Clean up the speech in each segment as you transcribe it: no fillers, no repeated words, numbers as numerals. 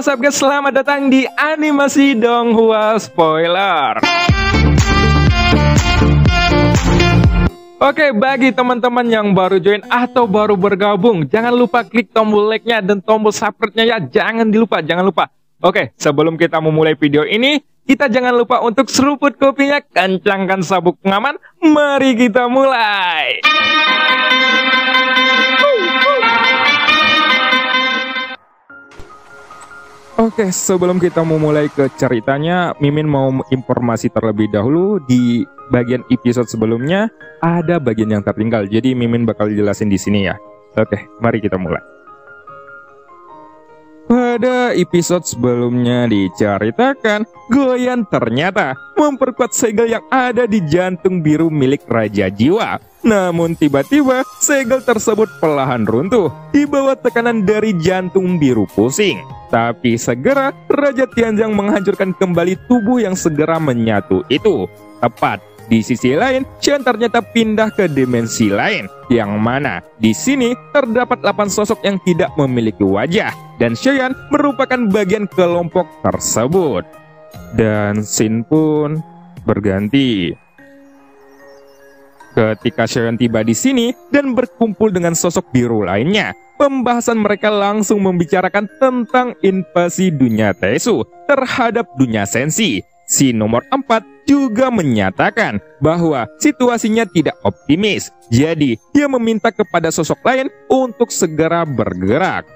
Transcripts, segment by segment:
what's up guys, selamat datang di Animasi Donghua Spoiler. Oke, bagi teman-teman yang baru join atau baru bergabung, jangan lupa klik tombol like-nya dan tombol subscribe-nya ya, jangan lupa. Oke, sebelum kita memulai video ini, kita jangan lupa untuk seruput kopinya, kencangkan sabuk pengaman, mari kita mulai. Oke, sebelum kita memulai ke ceritanya, Mimin mau informasi terlebih dahulu. Di bagian episode sebelumnya ada bagian yang tertinggal, jadi Mimin bakal jelasin di sini ya. Oke, mari kita mulai. Pada episode sebelumnya diceritakan, Goyan ternyata memperkuat segel yang ada di jantung biru milik Raja Jiwa. Namun tiba-tiba segel tersebut perlahan runtuh di bawah tekanan dari jantung biru pusing. Tapi segera Raja Tianzang menghancurkan kembali tubuh yang segera menyatu itu. Tepat di sisi lain, Xian ternyata pindah ke dimensi lain, yang mana di sini terdapat 8 sosok yang tidak memiliki wajah, dan Xian merupakan bagian kelompok tersebut. Dan scene pun berganti. Ketika Xian tiba di sini dan berkumpul dengan sosok biru lainnya, pembahasan mereka langsung membicarakan tentang invasi dunia Tesu terhadap dunia Senshi. Si nomor 4 juga menyatakan bahwa situasinya tidak optimis, jadi dia meminta kepada sosok lain untuk segera bergerak.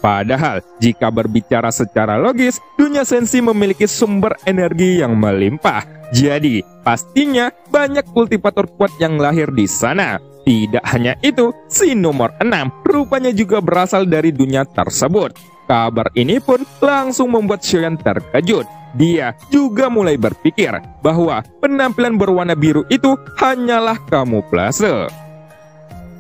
Padahal jika berbicara secara logis, dunia Senshi memiliki sumber energi yang melimpah. Jadi pastinya banyak kultivator kuat yang lahir di sana. Tidak hanya itu, si nomor 6 rupanya juga berasal dari dunia tersebut. Kabar ini pun langsung membuat Xian terkejut. Dia juga mulai berpikir bahwa penampilan berwarna biru itu hanyalah kamuflase.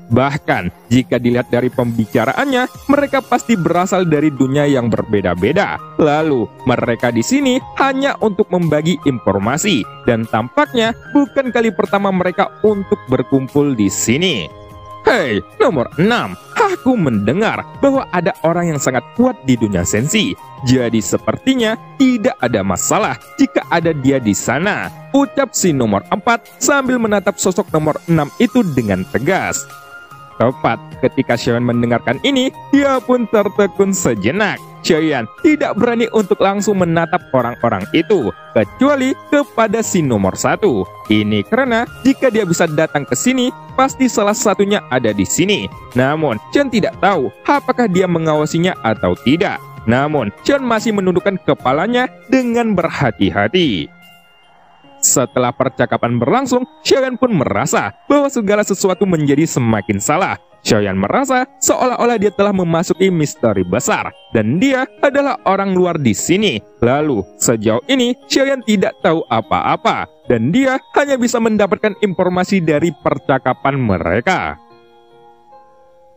Bahkan jika dilihat dari pembicaraannya, mereka pasti berasal dari dunia yang berbeda-beda. Lalu mereka di sini hanya untuk membagi informasi, dan tampaknya bukan kali pertama mereka untuk berkumpul di sini. Hei, nomor 6, aku mendengar bahwa ada orang yang sangat kuat di dunia Senshi. Jadi sepertinya tidak ada masalah jika ada dia di sana, ucap si nomor 4 sambil menatap sosok nomor 6 itu dengan tegas. Tepat ketika Xian mendengarkan ini, dia pun tertekun sejenak. Xian tidak berani untuk langsung menatap orang-orang itu, kecuali kepada si nomor 1. Ini karena jika dia bisa datang ke sini, pasti salah satunya ada di sini. Namun, Xian tidak tahu apakah dia mengawasinya atau tidak. Namun, Xian masih menundukkan kepalanya dengan berhati-hati. Setelah percakapan berlangsung, Xian pun merasa bahwa segala sesuatu menjadi semakin salah. Xian merasa seolah-olah dia telah memasuki misteri besar, dan dia adalah orang luar di sini. Lalu, sejauh ini Xian tidak tahu apa-apa, dan dia hanya bisa mendapatkan informasi dari percakapan mereka.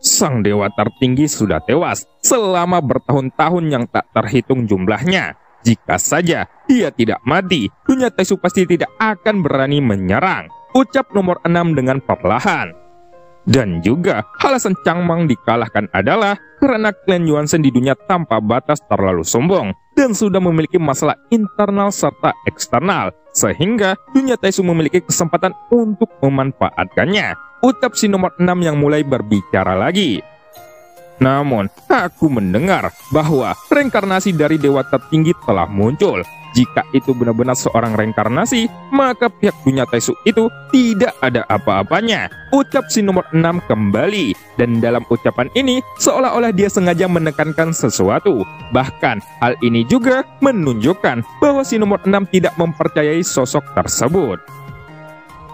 Sang dewa tertinggi sudah tewas selama bertahun-tahun yang tak terhitung jumlahnya. Jika saja dia tidak mati, dunia Tesu pasti tidak akan berani menyerang, ucap nomor 6 dengan perlahan. Dan juga alasan Changmang dikalahkan adalah karena klan Yuanzhen di dunia tanpa batas terlalu sombong dan sudah memiliki masalah internal serta eksternal, sehingga dunia Tesu memiliki kesempatan untuk memanfaatkannya, ucap si nomor 6 yang mulai berbicara lagi. Namun, aku mendengar bahwa reinkarnasi dari dewa tertinggi telah muncul. Jika itu benar-benar seorang reinkarnasi, maka pihak dunia Tesu itu tidak ada apa-apanya, ucap si nomor 6 kembali. Dan dalam ucapan ini, seolah-olah dia sengaja menekankan sesuatu. Bahkan, hal ini juga menunjukkan bahwa si nomor 6 tidak mempercayai sosok tersebut.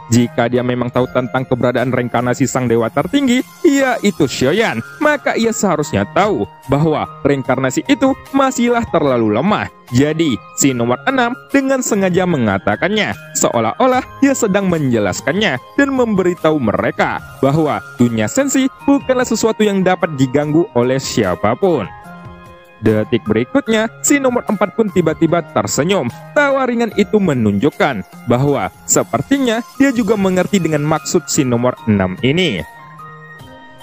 Jika dia memang tahu tentang keberadaan reinkarnasi sang dewa tertinggi, yaitu Xian, maka ia seharusnya tahu bahwa reinkarnasi itu masihlah terlalu lemah. Jadi, si nomor 6 dengan sengaja mengatakannya, seolah-olah dia sedang menjelaskannya dan memberitahu mereka bahwa dunia Senshi bukanlah sesuatu yang dapat diganggu oleh siapapun. Detik berikutnya, si nomor 4 pun tiba-tiba tersenyum. Tawa ringan itu menunjukkan bahwa sepertinya dia juga mengerti dengan maksud si nomor 6 ini.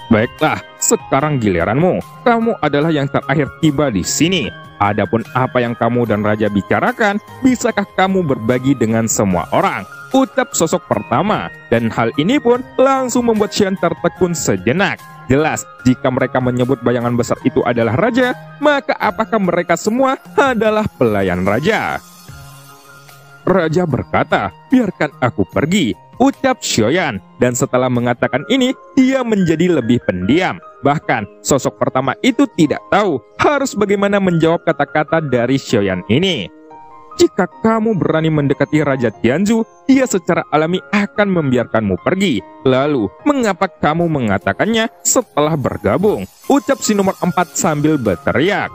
Baiklah, sekarang giliranmu. Kamu adalah yang terakhir tiba di sini. Adapun apa yang kamu dan raja bicarakan, bisakah kamu berbagi dengan semua orang? Ucap sosok pertama, dan hal ini pun langsung membuat Xian tertekun sejenak. Jelas, jika mereka menyebut bayangan besar itu adalah raja, maka apakah mereka semua adalah pelayan raja? Raja berkata, biarkan aku pergi, ucap Xiaoyan, dan setelah mengatakan ini, dia menjadi lebih pendiam. Bahkan, sosok pertama itu tidak tahu harus bagaimana menjawab kata-kata dari Xiaoyan ini. Jika kamu berani mendekati Raja Tianzhu, dia secara alami akan membiarkanmu pergi. Lalu, mengapa kamu mengatakannya setelah bergabung? Ucap si nomor 4 sambil berteriak.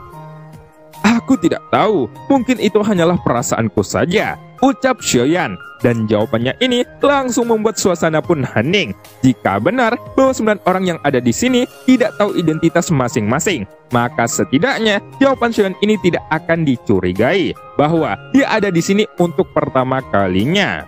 Aku tidak tahu, mungkin itu hanyalah perasaanku saja, ucap Xiaoyan, dan jawabannya ini langsung membuat suasana pun hening. Jika benar bahwa 9 orang yang ada di sini tidak tahu identitas masing-masing, maka setidaknya jawaban Xiaoyan ini tidak akan dicurigai bahwa dia ada di sini untuk pertama kalinya.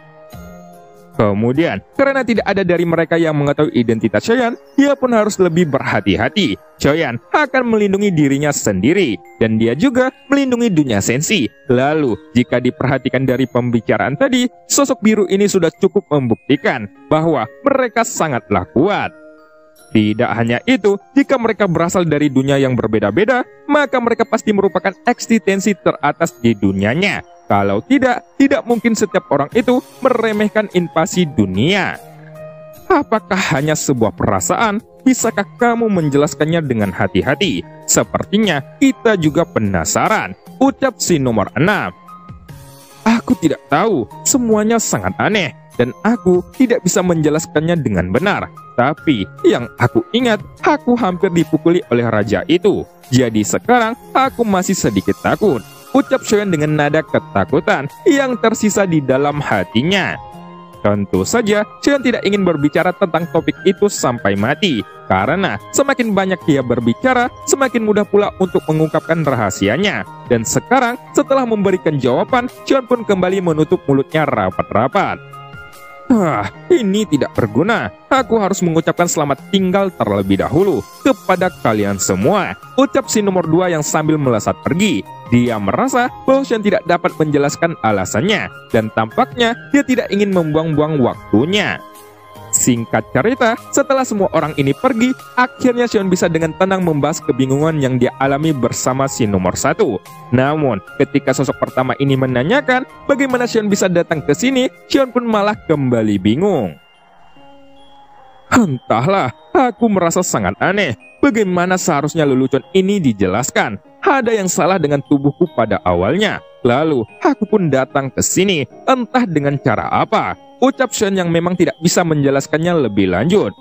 Kemudian, karena tidak ada dari mereka yang mengetahui identitas Xiaoyan, dia pun harus lebih berhati-hati. Xiaoyan akan melindungi dirinya sendiri, dan dia juga melindungi dunia sensi. Lalu, jika diperhatikan dari pembicaraan tadi, sosok biru ini sudah cukup membuktikan bahwa mereka sangatlah kuat. Tidak hanya itu, jika mereka berasal dari dunia yang berbeda-beda, maka mereka pasti merupakan eksistensi teratas di dunianya. Kalau tidak, tidak mungkin setiap orang itu meremehkan invasi dunia. Apakah hanya sebuah perasaan? Bisakah kamu menjelaskannya dengan hati-hati? Sepertinya kita juga penasaran, ucap si nomor 6. Aku tidak tahu, semuanya sangat aneh, dan aku tidak bisa menjelaskannya dengan benar. Tapi, yang aku ingat, aku hampir dipukuli oleh raja itu. Jadi sekarang, aku masih sedikit takut, ucap Xiaoyan dengan nada ketakutan yang tersisa di dalam hatinya. Tentu saja, Xiaoyan tidak ingin berbicara tentang topik itu sampai mati, karena semakin banyak dia berbicara, semakin mudah pula untuk mengungkapkan rahasianya. Dan sekarang, setelah memberikan jawaban, Xiaoyan pun kembali menutup mulutnya rapat-rapat. Ini tidak berguna. Aku harus mengucapkan selamat tinggal terlebih dahulu kepada kalian semua, ucap si nomor 2 yang sambil melesat pergi. Dia merasa bahwa Xiaoyan tidak dapat menjelaskan alasannya, dan tampaknya dia tidak ingin membuang-buang waktunya. Singkat cerita, setelah semua orang ini pergi, akhirnya Xiaoyan bisa dengan tenang membahas kebingungan yang dia alami bersama si nomor 1. Namun, ketika sosok pertama ini menanyakan bagaimana Xiaoyan bisa datang ke sini, Xiaoyan pun malah kembali bingung. Entahlah, aku merasa sangat aneh. Bagaimana seharusnya lelucon ini dijelaskan? Ada yang salah dengan tubuhku pada awalnya. Lalu, aku pun datang ke sini, entah dengan cara apa, ucap Xiaoyan yang memang tidak bisa menjelaskannya lebih lanjut.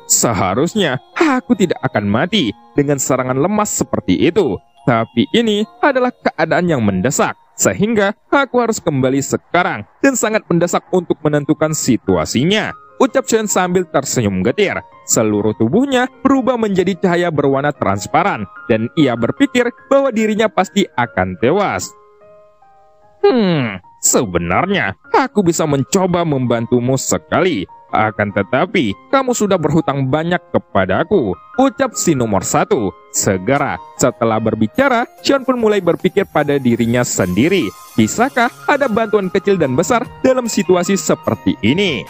Seharusnya, aku tidak akan mati dengan serangan lemas seperti itu. Tapi ini adalah keadaan yang mendesak, sehingga aku harus kembali sekarang dan sangat mendesak untuk menentukan situasinya, ucap Xiaoyan sambil tersenyum getir. Seluruh tubuhnya berubah menjadi cahaya berwarna transparan, dan ia berpikir bahwa dirinya pasti akan tewas. Sebenarnya aku bisa mencoba membantumu sekali. Akan tetapi, kamu sudah berhutang banyak kepadaku, ucap si nomor 1. Segera setelah berbicara, Xiaoyan pun mulai berpikir pada dirinya sendiri. Bisakah ada bantuan kecil dan besar dalam situasi seperti ini?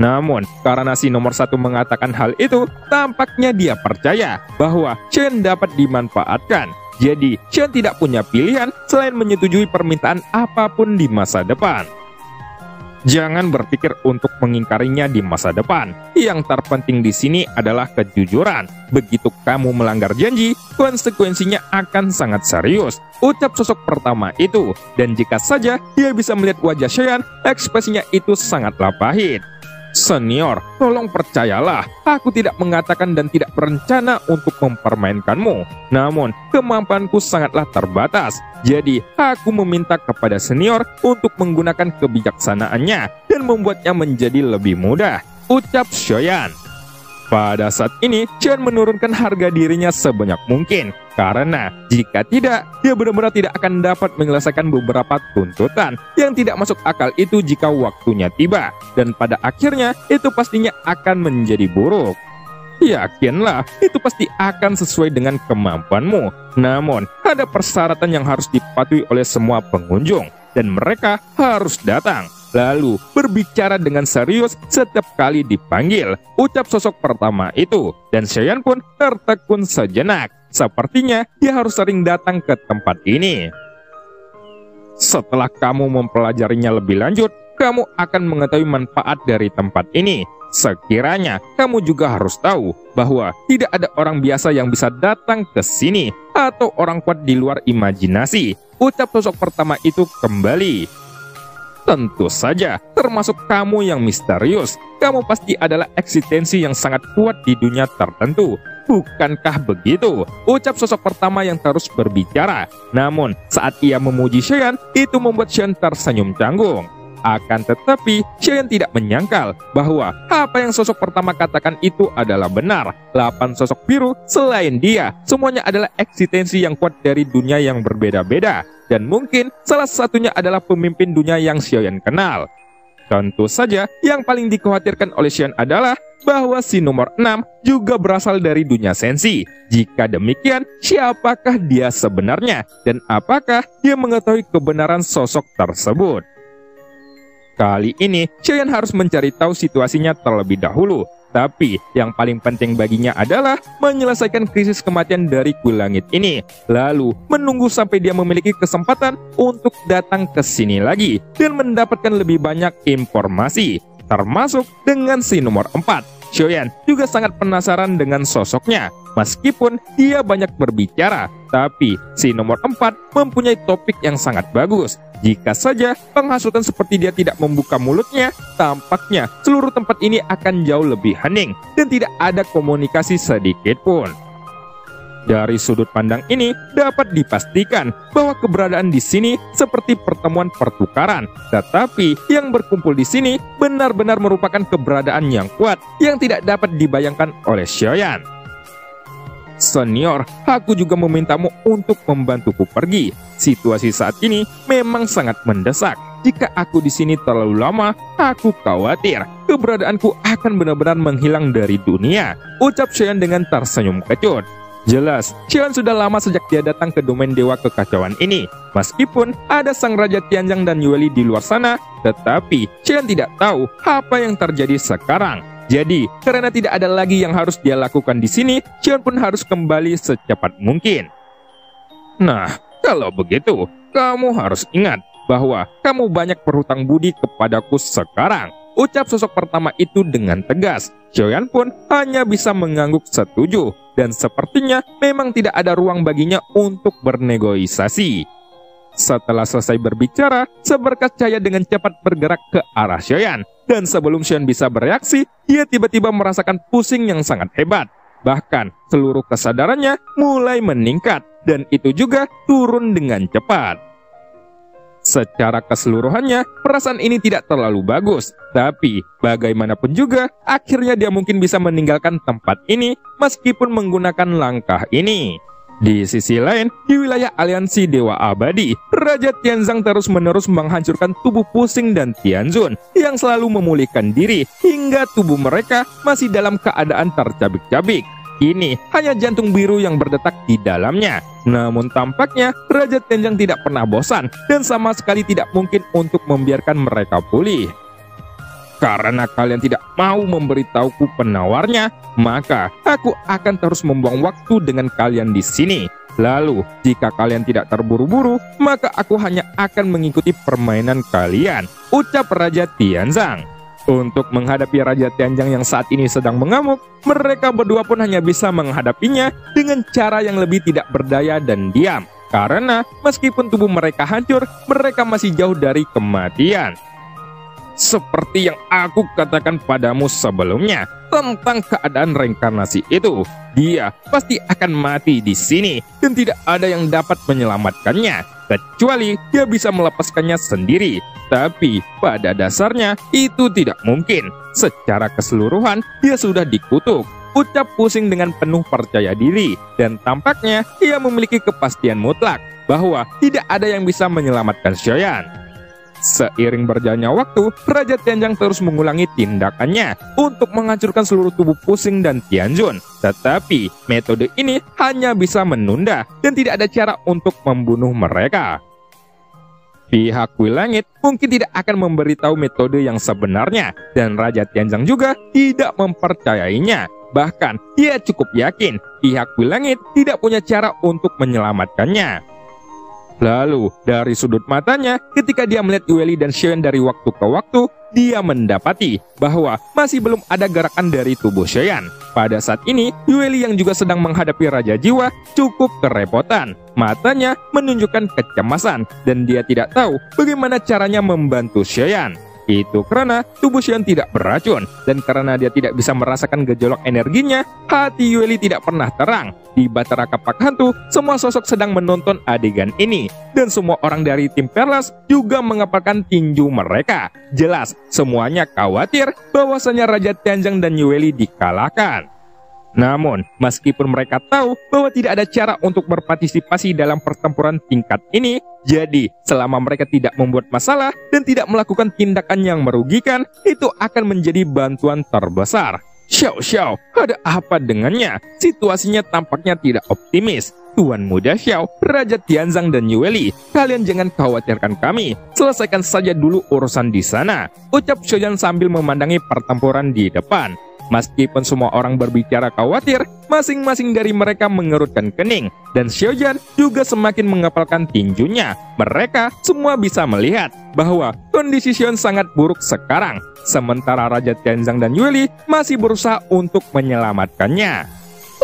Namun, karena si nomor 1 mengatakan hal itu, tampaknya dia percaya bahwa Xiaoyan dapat dimanfaatkan. Jadi, Xiaoyan tidak punya pilihan selain menyetujui permintaan apapun di masa depan. Jangan berpikir untuk mengingkarinya di masa depan. Yang terpenting di sini adalah kejujuran. Begitu kamu melanggar janji, konsekuensinya akan sangat serius, ucap sosok pertama itu. Dan jika saja dia bisa melihat wajah Xiaoyan, ekspresinya itu sangatlah pahit. Senior, tolong percayalah, aku tidak mengatakan dan tidak berencana untuk mempermainkanmu. Namun, kemampuanku sangatlah terbatas. Jadi, aku meminta kepada senior untuk menggunakan kebijaksanaannya dan membuatnya menjadi lebih mudah, ucap Xiaoyan. Pada saat ini, Xiaoyan menurunkan harga dirinya sebanyak mungkin. Karena jika tidak, dia benar-benar tidak akan dapat menyelesaikan beberapa tuntutan yang tidak masuk akal itu jika waktunya tiba. Dan pada akhirnya, itu pastinya akan menjadi buruk. Yakinlah, itu pasti akan sesuai dengan kemampuanmu. Namun, ada persyaratan yang harus dipatuhi oleh semua pengunjung, dan mereka harus datang, lalu berbicara dengan serius setiap kali dipanggil, ucap sosok pertama itu. Dan Cheyenne pun tertekun sejenak. Sepertinya dia harus sering datang ke tempat ini. Setelah kamu mempelajarinya lebih lanjut, kamu akan mengetahui manfaat dari tempat ini. Sekiranya kamu juga harus tahu bahwa tidak ada orang biasa yang bisa datang ke sini atau orang kuat di luar imajinasi, ucap sosok pertama itu kembali. Tentu saja, termasuk kamu yang misterius. Kamu pasti adalah eksistensi yang sangat kuat di dunia tertentu. Bukankah begitu? Ucap sosok pertama yang terus berbicara. Namun, saat ia memuji Cheyenne, itu membuat Cheyenne tersenyum canggung. Akan tetapi, Cheyenne tidak menyangkal bahwa apa yang sosok pertama katakan itu adalah benar. 8 sosok biru selain dia, semuanya adalah eksistensi yang kuat dari dunia yang berbeda-beda. Dan mungkin salah satunya adalah pemimpin dunia yang Cheyenne kenal. Tentu saja, yang paling dikhawatirkan oleh Cheyenne adalah bahwa si nomor 6 juga berasal dari dunia sensi. Jika demikian, siapakah dia sebenarnya? Dan apakah dia mengetahui kebenaran sosok tersebut? Kali ini, Cheyenne harus mencari tahu situasinya terlebih dahulu. Tapi, yang paling penting baginya adalah menyelesaikan krisis kematian dari kuil langit ini. Lalu, menunggu sampai dia memiliki kesempatan untuk datang ke sini lagi dan mendapatkan lebih banyak informasi, termasuk dengan si nomor 4. Cheyenne juga sangat penasaran dengan sosoknya. Meskipun dia banyak berbicara, tapi si nomor 4 mempunyai topik yang sangat bagus. Jika saja penghasutan seperti dia tidak membuka mulutnya, tampaknya seluruh tempat ini akan jauh lebih hening dan tidak ada komunikasi sedikit pun. Dari sudut pandang ini dapat dipastikan bahwa keberadaan di sini seperti pertemuan pertukaran, tetapi yang berkumpul di sini benar-benar merupakan keberadaan yang kuat yang tidak dapat dibayangkan oleh Cheyenne. Senior, aku juga memintamu untuk membantuku pergi. Situasi saat ini memang sangat mendesak. Jika aku di sini terlalu lama, aku khawatir keberadaanku akan benar-benar menghilang dari dunia, ucap Cheyenne dengan tersenyum kecut. Jelas, Cheyenne sudah lama sejak dia datang ke domain dewa kekacauan ini. Meskipun ada sang Raja Tianzang dan Yueli di luar sana, tetapi Cheyenne tidak tahu apa yang terjadi sekarang. Jadi, karena tidak ada lagi yang harus dia lakukan di sini, Cheyenne pun harus kembali secepat mungkin. Nah, kalau begitu, kamu harus ingat bahwa kamu banyak berhutang budi kepadaku sekarang, ucap sosok pertama itu dengan tegas. Cheyenne pun hanya bisa mengangguk setuju, dan sepertinya memang tidak ada ruang baginya untuk bernegosiasi. Setelah selesai berbicara, seberkas cahaya dengan cepat bergerak ke arah Cheyenne. Dan sebelum Cheyenne bisa bereaksi, dia tiba-tiba merasakan pusing yang sangat hebat. Bahkan, seluruh kesadarannya mulai meningkat, dan itu juga turun dengan cepat. Secara keseluruhannya, perasaan ini tidak terlalu bagus. Tapi, bagaimanapun juga, akhirnya dia mungkin bisa meninggalkan tempat ini meskipun menggunakan langkah ini. Di sisi lain, di wilayah aliansi Dewa Abadi, Raja Tianzang terus-menerus menghancurkan tubuh Pusing dan Tianzun yang selalu memulihkan diri hingga tubuh mereka masih dalam keadaan tercabik-cabik. Ini hanya jantung biru yang berdetak di dalamnya. Namun tampaknya Raja Tianzang tidak pernah bosan dan sama sekali tidak mungkin untuk membiarkan mereka pulih. Karena kalian tidak mau memberitahuku penawarnya, maka aku akan terus membuang waktu dengan kalian di sini. Lalu, jika kalian tidak terburu-buru, maka aku hanya akan mengikuti permainan kalian, ucap Raja Tianzang. Untuk menghadapi Raja Tianzang yang saat ini sedang mengamuk, mereka berdua pun hanya bisa menghadapinya dengan cara yang lebih tidak berdaya dan diam. Karena meskipun tubuh mereka hancur, mereka masih jauh dari kematian. Seperti yang aku katakan padamu sebelumnya tentang keadaan reinkarnasi itu, dia pasti akan mati di sini dan tidak ada yang dapat menyelamatkannya kecuali dia bisa melepaskannya sendiri. Tapi pada dasarnya itu tidak mungkin. Secara keseluruhan dia sudah dikutuk, ucap Pusing dengan penuh percaya diri, dan tampaknya ia memiliki kepastian mutlak bahwa tidak ada yang bisa menyelamatkan Cheyenne. Seiring berjalannya waktu, Raja Tianzang terus mengulangi tindakannya untuk menghancurkan seluruh tubuh Pusing dan Tianjun. Tetapi, metode ini hanya bisa menunda dan tidak ada cara untuk membunuh mereka. Pihak Kuil Langit mungkin tidak akan memberitahu metode yang sebenarnya, dan Raja Tianzang juga tidak mempercayainya. Bahkan, dia cukup yakin pihak Kuil Langit tidak punya cara untuk menyelamatkannya. Lalu, dari sudut matanya, ketika dia melihat Yueli dan Xiaoyan dari waktu ke waktu, dia mendapati bahwa masih belum ada gerakan dari tubuh Xiaoyan. Pada saat ini, Yueli yang juga sedang menghadapi Raja Jiwa cukup kerepotan. Matanya menunjukkan kecemasan, dan dia tidak tahu bagaimana caranya membantu Xiaoyan. Itu karena tubuh Xiaoyan tidak beracun, dan karena dia tidak bisa merasakan gejolak energinya, hati Yueli tidak pernah terang. Di Batara Kapak Hantu, semua sosok sedang menonton adegan ini, dan semua orang dari tim Perlas juga mengepalkan tinju mereka. Jelas, semuanya khawatir bahwasanya Raja Tianzang dan Yueli dikalahkan. Namun, meskipun mereka tahu bahwa tidak ada cara untuk berpartisipasi dalam pertempuran tingkat ini, jadi selama mereka tidak membuat masalah dan tidak melakukan tindakan yang merugikan, itu akan menjadi bantuan terbesar. Xiao, ada apa dengannya? Situasinya tampaknya tidak optimis. Tuan Muda Xiao, Raja Tianzang dan Yueli, kalian jangan khawatirkan kami. Selesaikan saja dulu urusan di sana, ucap Xiaoyan sambil memandangi pertempuran di depan. Meskipun semua orang berbicara khawatir, masing-masing dari mereka mengerutkan kening, dan Xiaoyan juga semakin mengepalkan tinjunya. Mereka semua bisa melihat bahwa kondisi Xiaoyan sangat buruk sekarang, sementara Raja Tianzang dan Yueli masih berusaha untuk menyelamatkannya.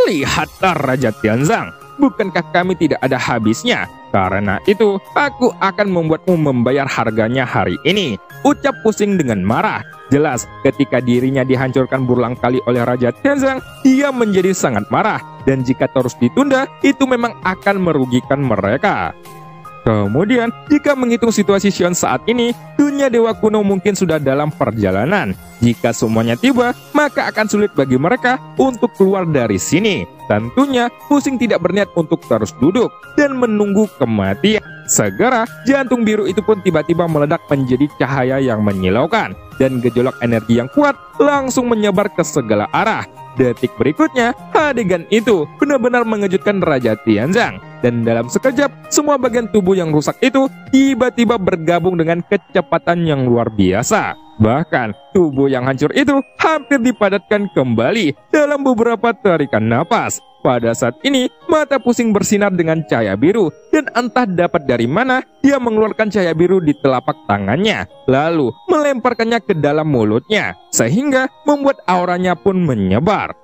Lihatlah Raja Tianzang, bukankah kami tidak ada habisnya? Karena itu, aku akan membuatmu membayar harganya hari ini, ucap Pusing dengan marah. Jelas, ketika dirinya dihancurkan berulang kali oleh Raja Tianzang, dia menjadi sangat marah, dan jika terus ditunda, itu memang akan merugikan mereka. Kemudian, jika menghitung situasi Xion saat ini, dunia Dewa Kuno mungkin sudah dalam perjalanan. Jika semuanya tiba, maka akan sulit bagi mereka untuk keluar dari sini. Tentunya, Pusing tidak berniat untuk terus duduk dan menunggu kematian. Segera, jantung biru itu pun tiba-tiba meledak menjadi cahaya yang menyilaukan, dan gejolak energi yang kuat langsung menyebar ke segala arah. Detik berikutnya, adegan itu benar-benar mengejutkan Raja Tianzang, dan dalam sekejap, semua bagian tubuh yang rusak itu tiba-tiba bergabung dengan kecepatan yang luar biasa. Bahkan, tubuh yang hancur itu hampir dipadatkan kembali dalam beberapa tarikan napas. Pada saat ini, mata Pusing bersinar dengan cahaya biru, dan entah dapat dari mana, dia mengeluarkan cahaya biru di telapak tangannya, lalu melemparkannya ke dalam mulutnya, sehingga membuat auranya pun menyebar.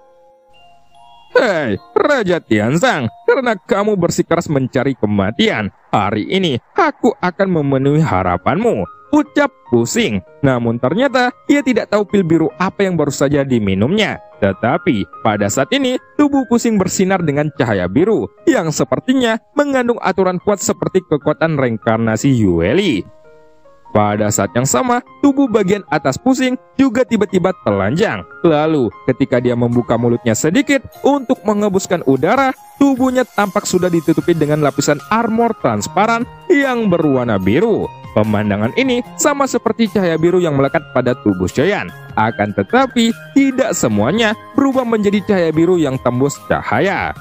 Hei, Raja Tianzang, karena kamu bersikeras mencari kematian, hari ini aku akan memenuhi harapanmu, ucap Pusing. Namun ternyata ia tidak tahu pil biru apa yang baru saja diminumnya. Tetapi pada saat ini tubuh Pusing bersinar dengan cahaya biru yang sepertinya mengandung aturan kuat seperti kekuatan reinkarnasi Yueli. Pada saat yang sama, tubuh bagian atas Pusing juga tiba-tiba telanjang. Lalu ketika dia membuka mulutnya sedikit untuk mengembuskan udara, tubuhnya tampak sudah ditutupi dengan lapisan armor transparan yang berwarna biru. Pemandangan ini sama seperti cahaya biru yang melekat pada tubuh Xiaoyan. Akan tetapi, tidak semuanya berubah menjadi cahaya biru yang tembus cahaya.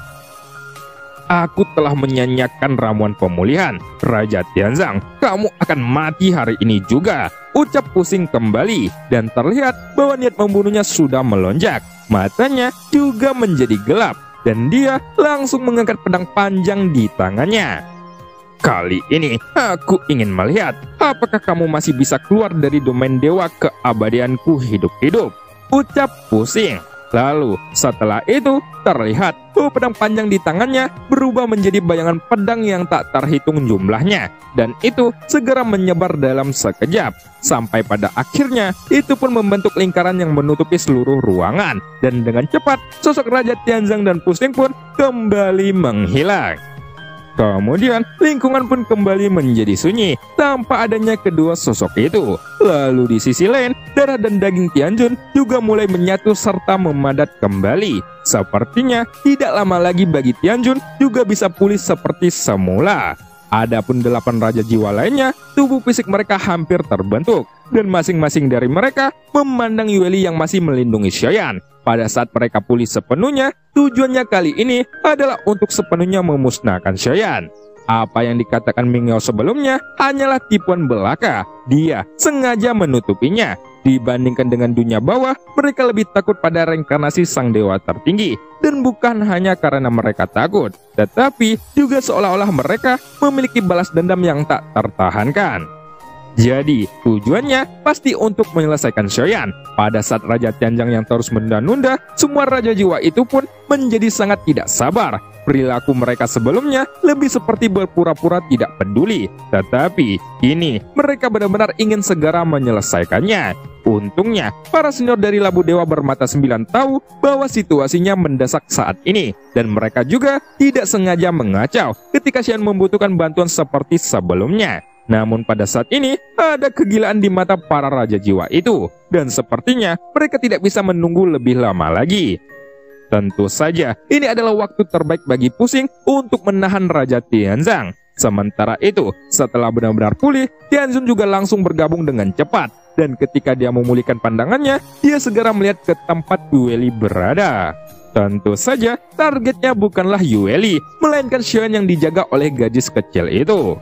Aku telah menyanyiakan ramuan pemulihan. Raja Tianzang, kamu akan mati hari ini juga, ucap Pusing kembali, dan terlihat bahwa niat membunuhnya sudah melonjak. Matanya juga menjadi gelap, dan dia langsung mengangkat pedang panjang di tangannya. Kali ini, aku ingin melihat apakah kamu masih bisa keluar dari domain dewa keabadianku hidup-hidup, ucap Pusing. Lalu, setelah itu, terlihat pedang panjang di tangannya berubah menjadi bayangan pedang yang tak terhitung jumlahnya, dan itu segera menyebar dalam sekejap. Sampai pada akhirnya, itu pun membentuk lingkaran yang menutupi seluruh ruangan, dan dengan cepat, sosok Raja Tianzang dan Pusing pun kembali menghilang. Kemudian, lingkungan pun kembali menjadi sunyi tanpa adanya kedua sosok itu. Lalu di sisi lain, darah dan daging Tianjun juga mulai menyatu serta memadat kembali. Sepertinya tidak lama lagi bagi Tianjun juga bisa pulih seperti semula. Adapun 8 raja jiwa lainnya, tubuh fisik mereka hampir terbentuk, dan masing-masing dari mereka memandang Yueli yang masih melindungi Xiaoyan. Pada saat mereka pulih sepenuhnya, tujuannya kali ini adalah untuk sepenuhnya memusnahkan Xiaoyan. Apa yang dikatakan Ming Yao sebelumnya hanyalah tipuan belaka. Dia sengaja menutupinya. Dibandingkan dengan dunia bawah, mereka lebih takut pada reinkarnasi sang dewa tertinggi. Dan bukan hanya karena mereka takut, tetapi juga seolah-olah mereka memiliki balas dendam yang tak tertahankan. Jadi, tujuannya pasti untuk menyelesaikan Xiaoyan. Pada saat Raja Tianjang yang terus menunda-nunda, semua raja jiwa itu pun menjadi sangat tidak sabar. Perilaku mereka sebelumnya lebih seperti berpura-pura tidak peduli. Tetapi, kini mereka benar-benar ingin segera menyelesaikannya. Untungnya, para senior dari Labu Dewa Bermata 9 tahu bahwa situasinya mendesak saat ini. Dan mereka juga tidak sengaja mengacau ketika Xian membutuhkan bantuan seperti sebelumnya. Namun pada saat ini, ada kegilaan di mata para raja jiwa itu. Dan sepertinya mereka tidak bisa menunggu lebih lama lagi. Tentu saja, ini adalah waktu terbaik bagi Pusing untuk menahan Raja Tianzang. Sementara itu, setelah benar-benar pulih, Tianzun juga langsung bergabung dengan cepat. Dan ketika dia memulihkan pandangannya, dia segera melihat ke tempat Yueli berada. Tentu saja, targetnya bukanlah Yueli, melainkan Xiaoyan yang dijaga oleh gadis kecil itu.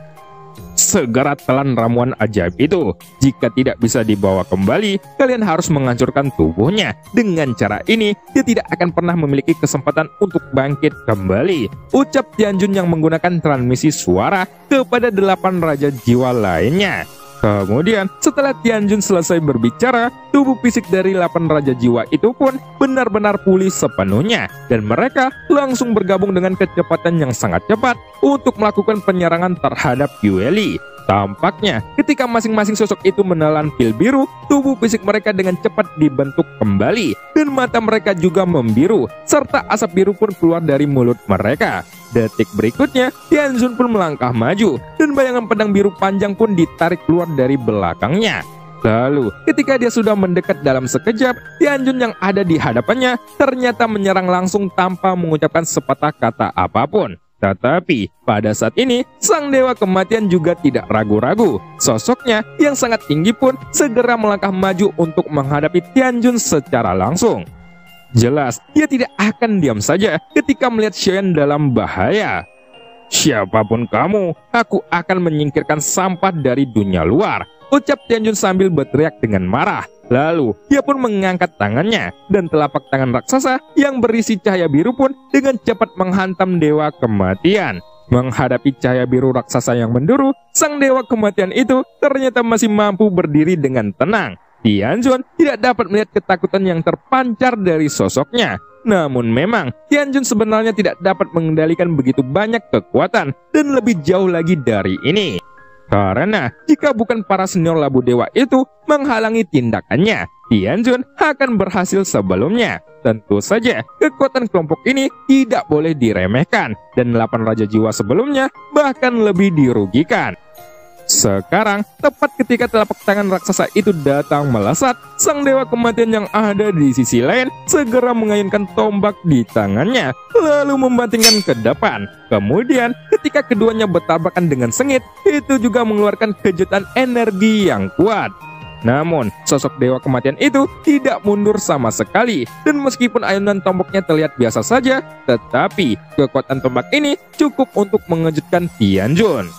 Segera telan ramuan ajaib itu. Jika tidak bisa dibawa kembali, kalian harus menghancurkan tubuhnya. Dengan cara ini, dia tidak akan pernah memiliki kesempatan untuk bangkit kembali. Ucap Tianjun yang menggunakan transmisi suara kepada 8 raja jiwa lainnya. Kemudian, setelah Tianjun selesai berbicara, tubuh fisik dari 8 raja jiwa itu pun benar-benar pulih sepenuhnya. Dan mereka langsung bergabung dengan kecepatan yang sangat cepat untuk melakukan penyerangan terhadap Yueli. Tampaknya, ketika masing-masing sosok itu menelan pil biru, tubuh fisik mereka dengan cepat dibentuk kembali. Dan mata mereka juga membiru, serta asap biru pun keluar dari mulut mereka. Detik berikutnya, Tianjun pun melangkah maju, dan bayangan pedang biru panjang pun ditarik keluar dari belakangnya. Lalu, ketika dia sudah mendekat dalam sekejap, Tianjun yang ada di hadapannya ternyata menyerang langsung tanpa mengucapkan sepatah kata apapun. Tetapi, pada saat ini, sang dewa kematian juga tidak ragu-ragu. Sosoknya yang sangat tinggi pun segera melangkah maju untuk menghadapi Tianjun secara langsung. Jelas, dia tidak akan diam saja ketika melihat Xiaoyan dalam bahaya. Siapapun kamu, aku akan menyingkirkan sampah dari dunia luar, ucap Tianjun sambil berteriak dengan marah. Lalu, dia pun mengangkat tangannya, dan telapak tangan raksasa yang berisi cahaya biru pun dengan cepat menghantam dewa kematian. Menghadapi cahaya biru raksasa yang menduru, sang dewa kematian itu ternyata masih mampu berdiri dengan tenang. Tianjun tidak dapat melihat ketakutan yang terpancar dari sosoknya. Namun memang, Tianjun sebenarnya tidak dapat mengendalikan begitu banyak kekuatan dan lebih jauh lagi dari ini. Karena jika bukan para senior Labu Dewa itu menghalangi tindakannya, Tianjun akan berhasil sebelumnya. Tentu saja, kekuatan kelompok ini tidak boleh diremehkan, dan 8 raja jiwa sebelumnya bahkan lebih dirugikan. Sekarang, tepat ketika telapak tangan raksasa itu datang melesat, sang dewa kematian yang ada di sisi lain segera mengayunkan tombak di tangannya, lalu membantingkan ke depan. Kemudian, ketika keduanya bertabrakan dengan sengit, itu juga mengeluarkan kejutan energi yang kuat. Namun, sosok dewa kematian itu tidak mundur sama sekali, dan meskipun ayunan tombaknya terlihat biasa saja, tetapi kekuatan tombak ini cukup untuk mengejutkan Tianjun.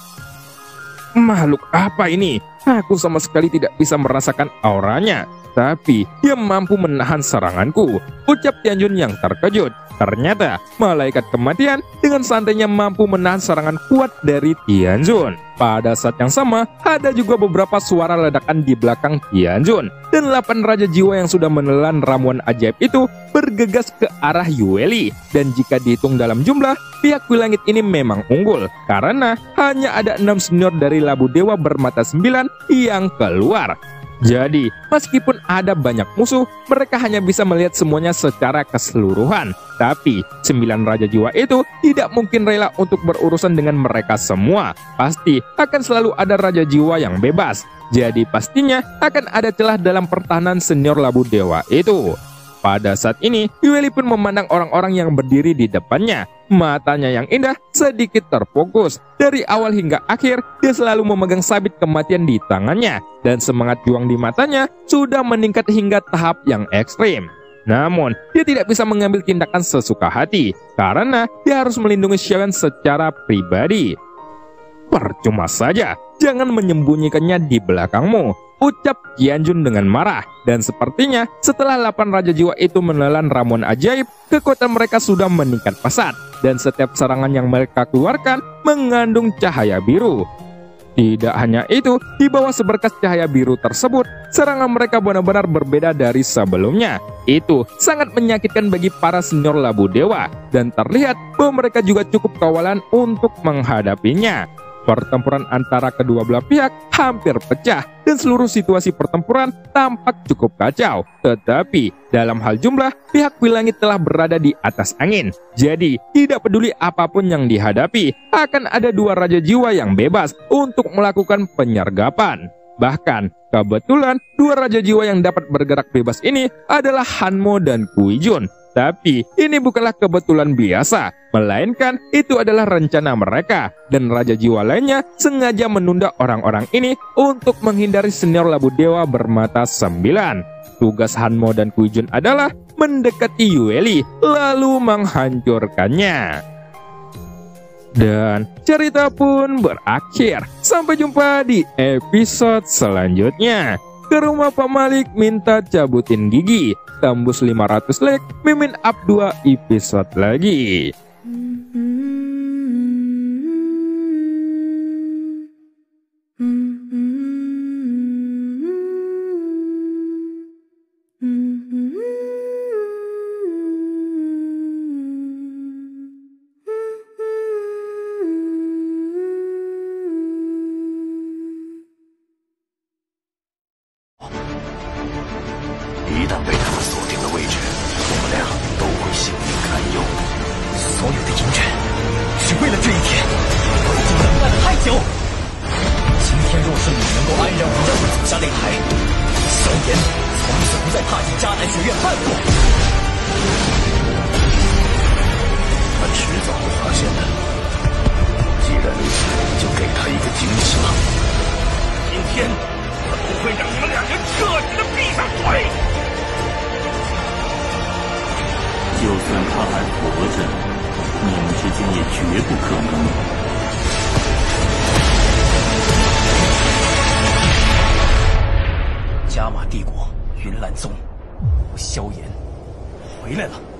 Makhluk apa ini? Aku sama sekali tidak bisa merasakan auranya, tapi dia mampu menahan seranganku, ucap Tianjun yang terkejut. Ternyata, malaikat kematian dengan santainya mampu menahan serangan kuat dari Tianjun. Pada saat yang sama, ada juga beberapa suara ledakan di belakang Tianjun, dan 8 raja jiwa yang sudah menelan ramuan ajaib itu bergegas ke arah Yueli. Dan jika dihitung dalam jumlah, pihak Wilangit ini memang unggul, karena hanya ada 6 senior dari Labu Dewa Bermata 9 yang keluar. Jadi, meskipun ada banyak musuh, mereka hanya bisa melihat semuanya secara keseluruhan. Tapi, 9 raja jiwa itu tidak mungkin rela untuk berurusan dengan mereka semua. Pasti akan selalu ada raja jiwa yang bebas. Jadi pastinya akan ada celah dalam pertahanan senior Labu Dewa itu. Pada saat ini, Yueli pun memandang orang-orang yang berdiri di depannya. Matanya yang indah sedikit terfokus. Dari awal hingga akhir, dia selalu memegang sabit kematian di tangannya. Dan semangat juang di matanya sudah meningkat hingga tahap yang ekstrim. Namun, dia tidak bisa mengambil tindakan sesuka hati. Karena dia harus melindungi Xiaoyan secara pribadi. Percuma saja, jangan menyembunyikannya di belakangmu, ucap Qianjun dengan marah. Dan sepertinya setelah 8 Raja Jiwa itu menelan ramuan ajaib, kekuatan mereka sudah meningkat pesat. Dan setiap serangan yang mereka keluarkan mengandung cahaya biru. Tidak hanya itu, di bawah seberkas cahaya biru tersebut, serangan mereka benar-benar berbeda dari sebelumnya. Itu sangat menyakitkan bagi para senior Labu Dewa. Dan terlihat bahwa mereka juga cukup kawalan untuk menghadapinya. Pertempuran antara kedua belah pihak hampir pecah dan seluruh situasi pertempuran tampak cukup kacau. Tetapi dalam hal jumlah, pihak Pilangit telah berada di atas angin. Jadi tidak peduli apapun yang dihadapi, akan ada 2 Raja Jiwa yang bebas untuk melakukan penyergapan. Bahkan kebetulan 2 Raja Jiwa yang dapat bergerak bebas ini adalah Hanmo dan Kuijun. Tapi ini bukanlah kebetulan biasa, melainkan itu adalah rencana mereka. Dan Raja Jiwa lainnya sengaja menunda orang-orang ini untuk menghindari senior Labu Dewa bermata 9. Tugas Hanmo dan Kuijun adalah mendekati Yueli, lalu menghancurkannya. Dan cerita pun berakhir. Sampai jumpa di episode selanjutnya. Ke rumah Pak Malik minta cabutin gigi. Tembus 500 like, Mimin up 2 episode lagi.加玛帝国云岚宗，萧炎回来了。